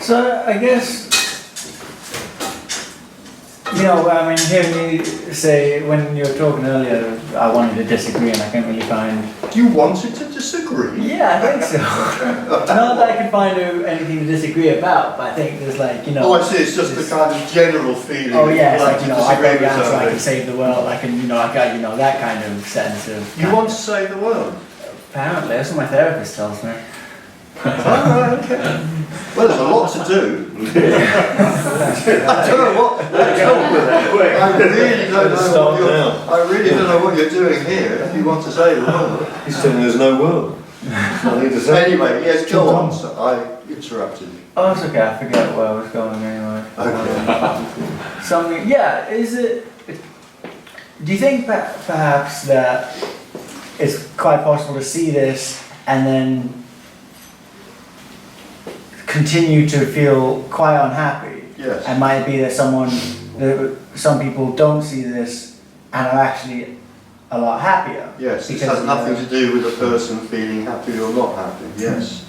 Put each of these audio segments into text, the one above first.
So I guess, you know, I mean, hearing you say, when you were talking earlier, I wanted to disagree and I can't really find... You wanted to disagree? Yeah, I think so. Not that I can find anything to disagree about, but I think there's like, you know... Oh, I see, it's just the kind of general feeling. Oh yeah, it's like, you to know, I disagree got the with answer, I something. can save the world, I can, you know, I got, you know, that kind of sense of... You want to save the world? Apparently, that's what my therapist tells me. Oh, right, okay. Well, there's a lot to do. I don't know what. I really don't know what you're doing here. If you want to say the world, He's saying there's no world. anyway, yes, go on. So I interrupted you. Oh, it's okay, I forget where I was going anyway. Okay. Something, yeah, is it... Do you think perhaps that it's quite possible to see this and then continue to feel quite unhappy? Yes. And might it be that some people don't see this and are actually a lot happier? Yes, this because has nothing to do with a person feeling happy or not happy. Yes.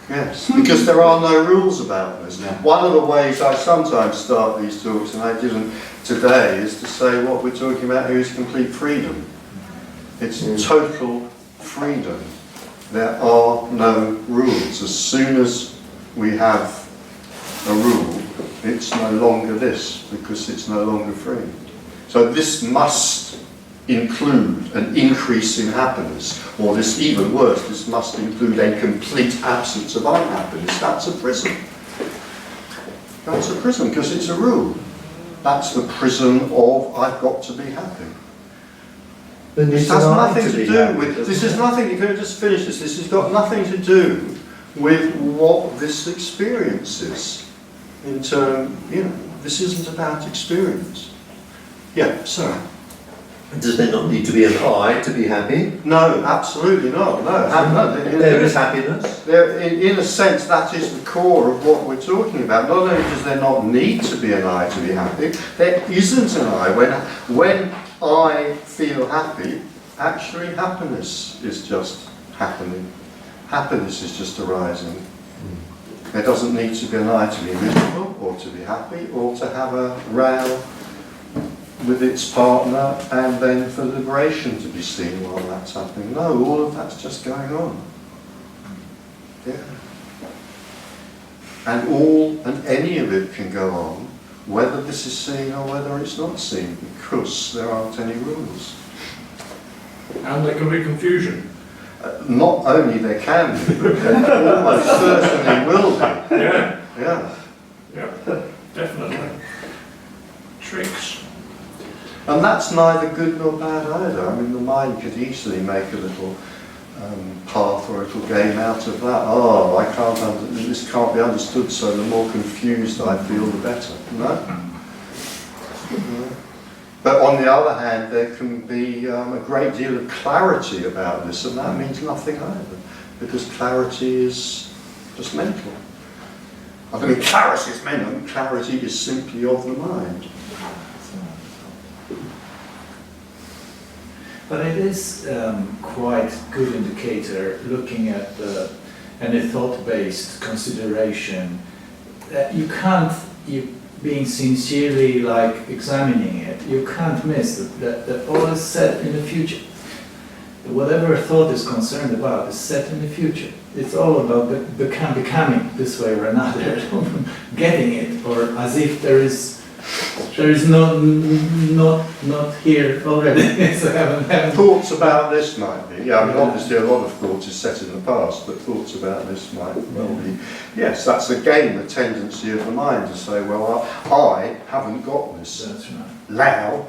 Yes, because there are no rules about this. One of the ways I sometimes start these talks, and I didn't today, is to say what we're talking about here is complete freedom. It's total freedom. There are no rules. As soon as we have a rule, it's no longer this, because it's no longer free. So this must include an increase in happiness, or this, even worse, this must include a complete absence of unhappiness. That's a prison. That's a prison, because it's a rule. That's the prison of I've got to be happy. This has nothing to do with, this is nothing, you can just finish this, this has got nothing to do with what this experience is. In terms, you know, this isn't about experience. Yeah, sorry. Does there not need to be an I to be happy? No, absolutely not. No, There is happiness. In a sense, that is the core of what we're talking about. Not only does there not need to be an I to be happy, there isn't an I. When I feel happy, actually happiness is just happening. Happiness is just arising. There doesn't need to be an I to be miserable, or to be happy, or to have a row with its partner, and then for liberation to be seen while that's happening. No, all of that's just going on. Yeah. And any of it can go on, whether this is seen or whether it's not seen, because there aren't any rules. And there can be confusion. Not only there can be, but there almost certainly will be. Yeah, Yeah. yeah, definitely. Tricks. And that's neither good nor bad either. I mean, the mind could easily make a little path or a little game out of that. Oh, this can't be understood, so the more confused I feel, the better. No? But on the other hand, there can be a great deal of clarity about this, and that means nothing either, because clarity is just mental. I mean, clarity is mental, clarity is simply of the mind. But it is quite good indicator looking at any thought-based consideration that you can't, being sincerely like examining it, you can't miss that all is set in the future. Whatever thought is concerned about is set in the future. It's all about becoming this way or another, getting it, or as if there is not here already. So haven't. Thoughts about this might be, yeah, I mean obviously a lot of thoughts is set in the past, but thoughts about this might well be, yes, that's again the tendency of the mind to say, well, I haven't got this now,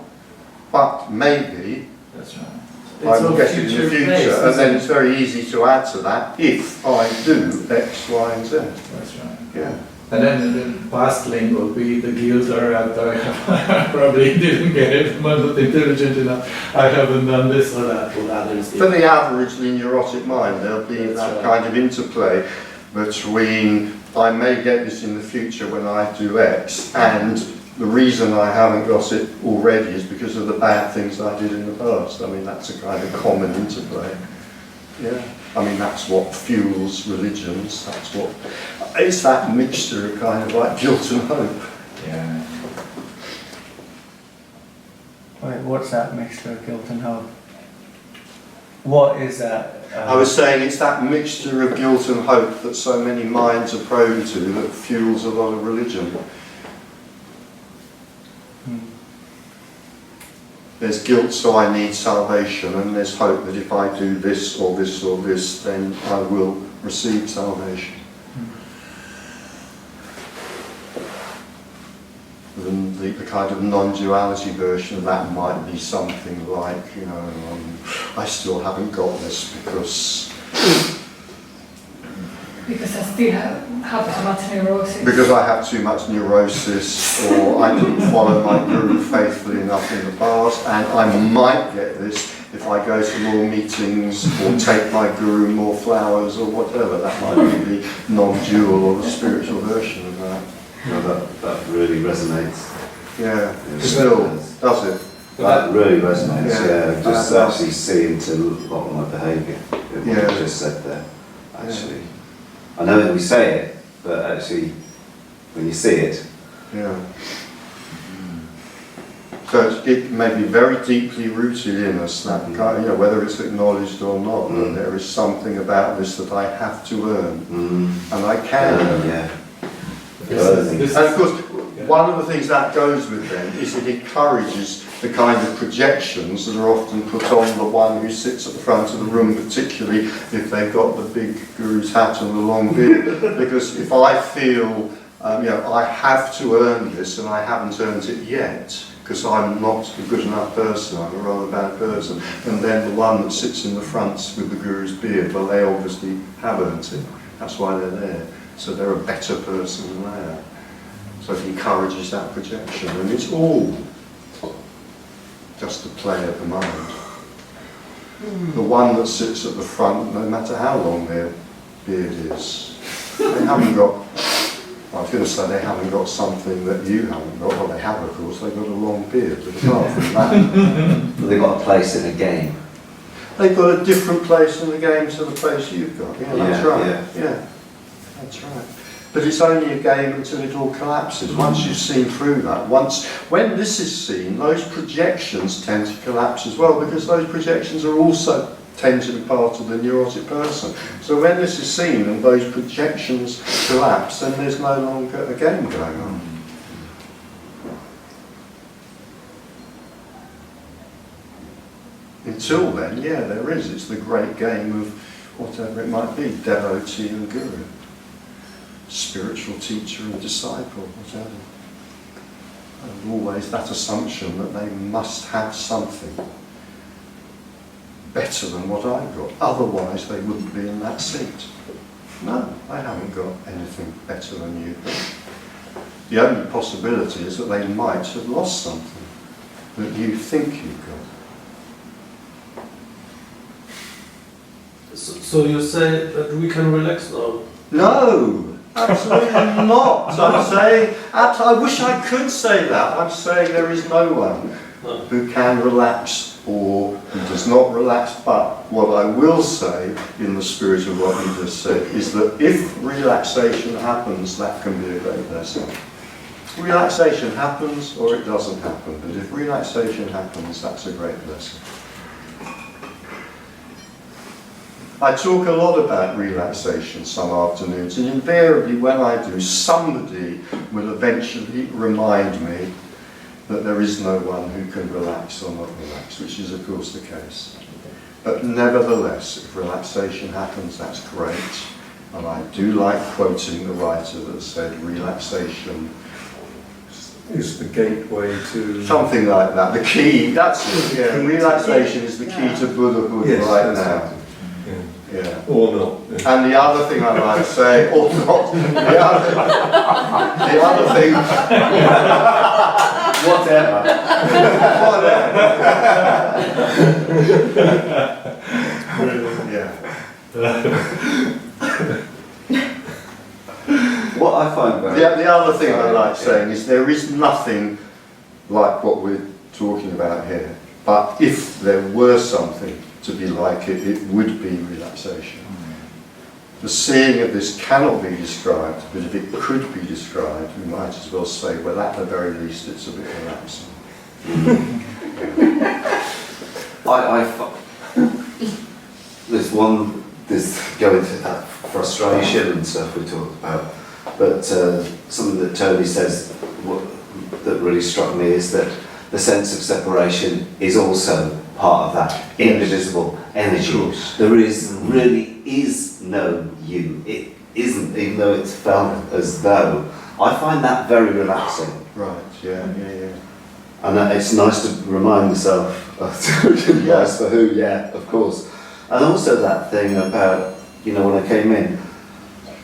but maybe That's right. I will get it in the future, and then it's very easy to add to that if I do X, Y, and Z. That's right. Yeah. And then the past link will be the guilt or I probably didn't get it, I'm not intelligent enough, I haven't done this or that, what others did. For the averagely neurotic mind, there'll be that kind of interplay between I may get this in the future when I do X, and the reason I haven't got it already is because of the bad things I did in the past. I mean, that's a kind of common interplay. Yeah. I mean, that's what fuels religions. It's that mixture of kind of like guilt and hope. Yeah. Wait, what's that mixture of guilt and hope? What is that? I was saying it's that mixture of guilt and hope that so many minds are prone to that fuels a lot of religion. There's guilt, so I need salvation, and there's hope that if I do this or this or this, then I will receive salvation. And the kind of non-duality version of that might be something like, you know, I still haven't got this because I still have too much neurosis. Because I have too much neurosis, or I didn't follow my guru faithfully enough in the past, and I might get this if I go to more meetings or take my guru more flowers or whatever. That might be the non-dual or the spiritual version of that. No, that really resonates. Yeah, Yeah. still, does it? That really resonates, Yeah. yeah. Just actually seeing to a lot of my behaviour, what you Yeah. just said there, actually. I know that we say it, but actually, when you see it, Yeah. So it may be very deeply rooted in us, that kind, you know, whether it's acknowledged or not, that there is something about this that I have to earn, and I can earn. yeah. This And of course, one of the things that goes with them is it encourages the kind of projections that are often put on the one who sits at the front of the room, particularly if they've got the big guru's hat and the long beard. Because if I feel, you know, I have to earn this and I haven't earned it yet, because I'm not a good enough person, I'm a rather bad person, and then the one that sits in the front with the guru's beard, well, they obviously have earned it. That's why they're there. So they're a better person than they are. So it encourages that projection, and it's all just a play of the mind. The one that sits at the front, no matter how long their beard is, they haven't got, I was going to say they haven't got something that you haven't got. Well, they have, of course, they've got a long beard, but apart from that, But they've got a place in a game. they've got a different place in the game to the place you've got. Yeah, that's Yeah, right. Yeah, that's right. But it's only a game until it all collapses. Once you've seen through that, when this is seen, those projections tend to collapse as well, because those projections are also tend to be part of the neurotic person. So when this is seen and those projections collapse, then there's no longer a game going on. Until then, yeah, there is. It's the great game of whatever it might be, devotee and guru, spiritual teacher and disciple, whatever. And always that assumption that they must have something better than what I've got, otherwise they wouldn't be in that seat. No, I haven't got anything better than you. The only possibility is that they might have lost something that you think you've got. So you say that we can relax now? No, absolutely not. I'm saying, I wish I could say that. I'm saying there is no one who can relax or who does not relax, but what I will say in the spirit of what you just said is that if relaxation happens, that can be a great blessing. Relaxation happens or it doesn't happen, but if relaxation happens, that's a great blessing. I talk a lot about relaxation some afternoons, and invariably when I do, somebody will eventually remind me that there is no one who can relax or not relax, which is of course the case. But nevertheless, if relaxation happens, that's great. And I do like quoting the writer that said relaxation Is the gateway to... something like that. The key, that's it, yeah, relaxation is the key to Buddhahood Yes, right that's now. right. Yeah. Yeah. Or not. Yeah. And the other thing I might say, or not, the other thing, whatever. What I find very... The other thing I like saying is there is nothing like what we're talking about here. But if there were something to be like it, it would be relaxation. The seeing of this cannot be described, but if it could be described, we might as well say, well, at the very least, it's a bit relaxing. There's going to that frustration and stuff we talked about, but something that Tony says that really struck me is that the sense of separation is also part of that indivisible energy. There really is no you. It isn't, even though it's felt as though. I find that very relaxing. Right, yeah. And it's nice to remind myself of yes for who, yeah, of course. And also that thing about, you know, when I came in,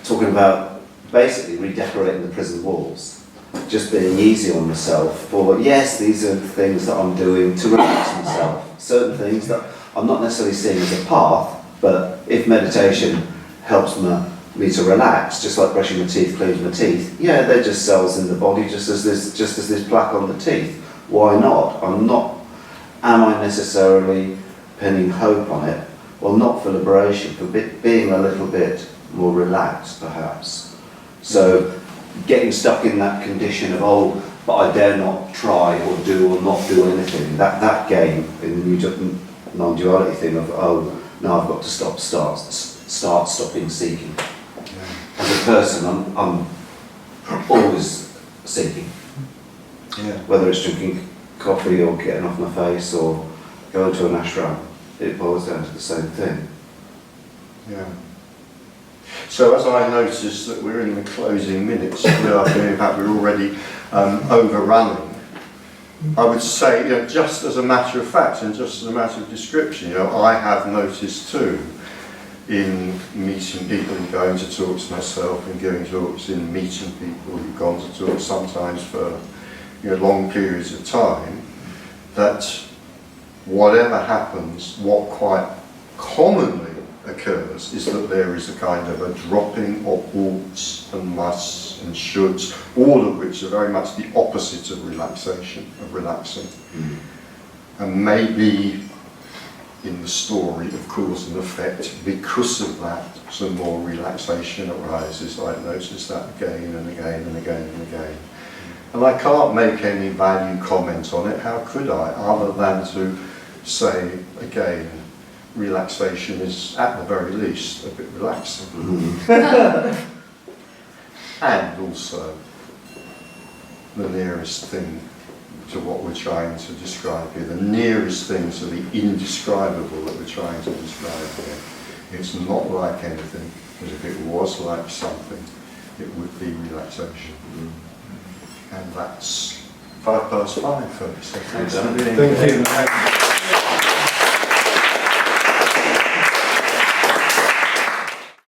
talking about basically redecorating the prison walls, just being easy on myself for, yes, these are the things that I'm doing to relax myself. Certain things that I'm not necessarily seeing as a path, but if meditation helps me to relax, just like brushing my teeth, cleaning my teeth, yeah, they're just cells in the body, just as this plaque on the teeth. Why not? Am I necessarily pinning hope on it? Well, not for liberation, for being a little bit more relaxed, perhaps. So, getting stuck in that condition of, oh, but I dare not try or do or not do anything. That game in the new non-duality thing of, oh, no, I've got to start stopping seeking. As a person, I'm always seeking. Yeah. Whether it's drinking coffee or getting off my face or going to an ashram, it boils down to the same thing. Yeah. So as I noticed that we're in the closing minutes of the afternoon, in fact we're already overrunning, I would say, you know, just as a matter of fact and just as a matter of description, you know, I have noticed too, in meeting people and going to talks myself and giving talks, in meeting people who've gone to talks sometimes for, you know, long periods of time, that whatever happens, what quite commonly occurs is that there is a kind of a dropping of oughts and musts and shoulds, all of which are very much the opposite of relaxation, of relaxing. And maybe in the story of cause and effect, because of that, some more relaxation arises. I've noticed that again and again and again and again. And I can't make any value comment on it, how could I, other than to say, again, relaxation is, at the very least, a bit relaxing. And also, the nearest thing to what we're trying to describe here, the nearest thing to the indescribable that we're trying to describe here. It's not like anything, but if it was like something, it would be relaxation. And that's 5 past 5, folks. So thanks for being here. Thank you.